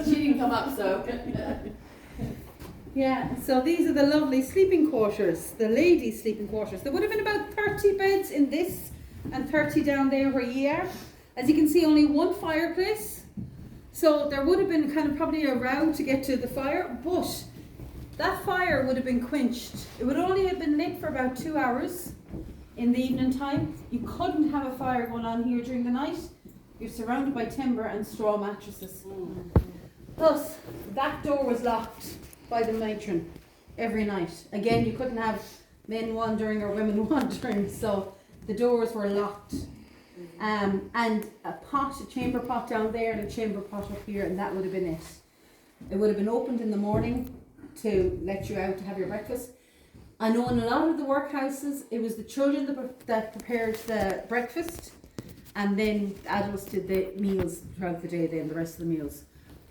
she didn't come up, so. Yeah, so these are the lovely sleeping quarters, the ladies' sleeping quarters. There would have been about 30 beds in this and 30 down there where you are. As you can see, only one fireplace. So there would have been kind of probably a row to get to the fire, but that fire would have been quenched. It would only have been lit for about 2 hours in the evening time. You couldn't have a fire going on here during the night. You're surrounded by timber and straw mattresses. Plus, that door was locked by the matron every night. Again, you couldn't have men wandering or women wandering, so the doors were locked. And a pot, a chamber pot down there and a chamber pot up here, and that would have been it. It would have been opened in the morning to let you out to have your breakfast. I know in a lot of the workhouses, it was the children that prepared the breakfast, and then the adults did the meals throughout the day, then the rest of the meals,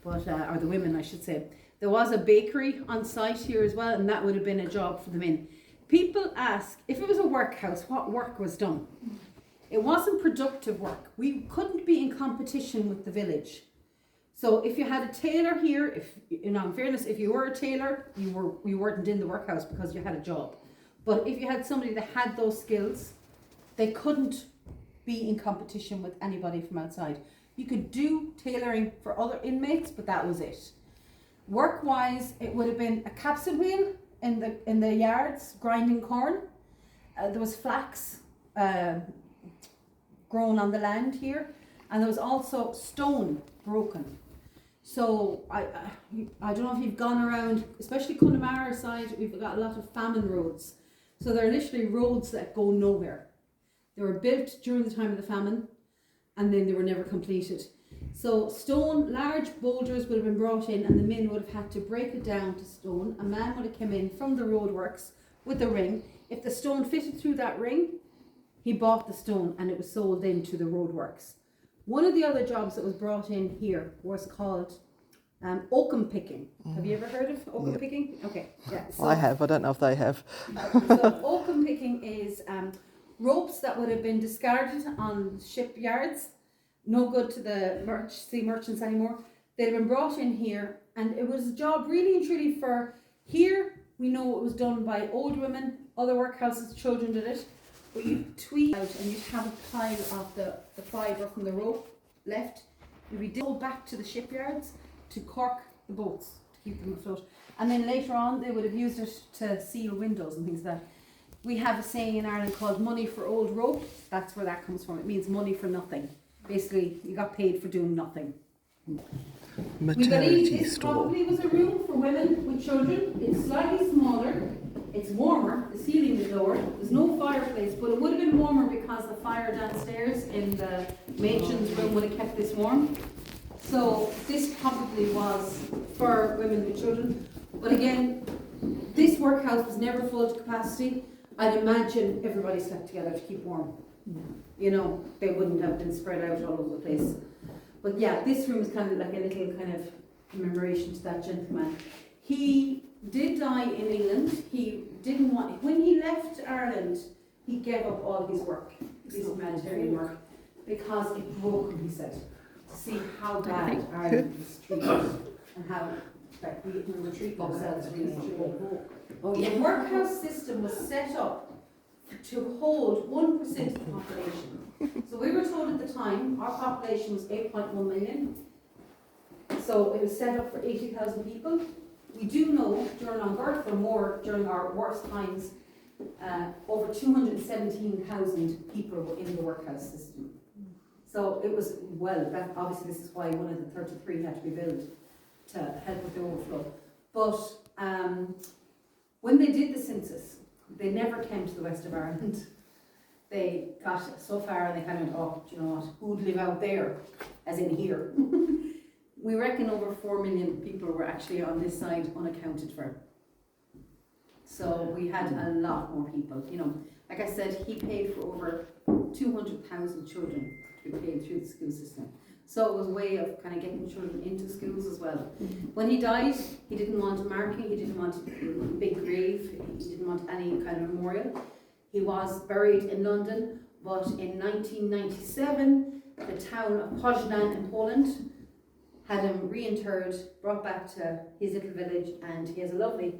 but or the women, I should say. There was a bakery on site here as well, and that would have been a job for the men. People ask, if it was a workhouse, what work was done? It wasn't productive work. We couldn't be in competition with the village. So if you had a tailor here, if you know, in fairness, if you were a tailor, you weren't in the workhouse because you had a job. But if you had somebody that had those skills, they couldn't be in competition with anybody from outside. You could do tailoring for other inmates, but that was it. Work-wise, it would have been a capstan wheel in the yards grinding corn. There was flax grown on the land here, and there was also stone broken. So I don't know if you've gone around, especially Connemara side, we've got a lot of famine roads. So they're literally roads that go nowhere. They were built during the time of the famine, and then they were never completed. So stone, large boulders would have been brought in, and the men would have had to break it down to stone. A man would have come in from the roadworks with a ring. If the stone fitted through that ring, he bought the stone and it was sold into the roadworks. One of the other jobs that was brought in here was called oakum picking. Have you ever heard of oakum picking? Okay, yeah. So, I have, I don't know if they have. so oakum picking is ropes that would have been discarded on shipyards, no good to the sea merchants anymore. They'd have been brought in here, and it was a job really and truly for, here we know it was done by old women, other workhouses, children did it, but you'd tweed out and you'd have a pile of the fibre from the rope left. You'd be go back to the shipyards to cork the boats to keep them afloat, and then later on they would have used it to seal windows and things like that. We have a saying in Ireland called money for old rope. That's where that comes from. It means money for nothing. Basically, you got paid for doing nothing. We believe this probably was a room for women with children. It's slightly smaller. It's warmer. The ceiling is lower. There's no fireplace, but it would have been warmer because the fire downstairs in the matron's room would have kept this warm. So this probably was for women with children. But again, this workhouse was never full to capacity. I'd imagine everybody slept together to keep warm. You know, they wouldn't have been spread out all over the place. But yeah, this room is kind of like a little kind of commemoration to that gentleman. He did die in England. He didn't want, when he left Ireland, he gave up all his work, his humanitarian work, because it broke him, he said, to see how bad Ireland was treated and how, like, we were treating ourselves really. The workhouse system was set up to hold 1% of the population. So we were told at the time our population was 8.1 million. So it was set up for 80,000 people. We do know during An Garth or more, during our worst times, over 217,000 people were in the workhouse system. So it was, well, that, obviously this is why one of the 33 had to be built to help with the overflow. But when they did the census, they never came to the west of Ireland. They got so far and they kind of went, oh, do you know what, who'd live out there, as in here? We reckon over 4 million people were actually on this side unaccounted for. So we had a lot more people, you know. Like I said, he paid for over 200,000 children to be paid through the school system. So it was a way of kind of getting children into schools as well. When he died, he didn't want a marking, he didn't want a big grave, he didn't want any kind of memorial. He was buried in London, but in 1997, the town of Poznan in Poland had him reinterred, brought back to his little village, and he has a lovely,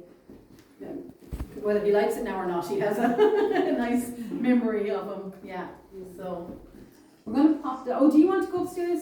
whether he likes it now or not, he has a, a nice memory of him. Yeah. So we're going to pop the. Oh, do you want to go upstairs?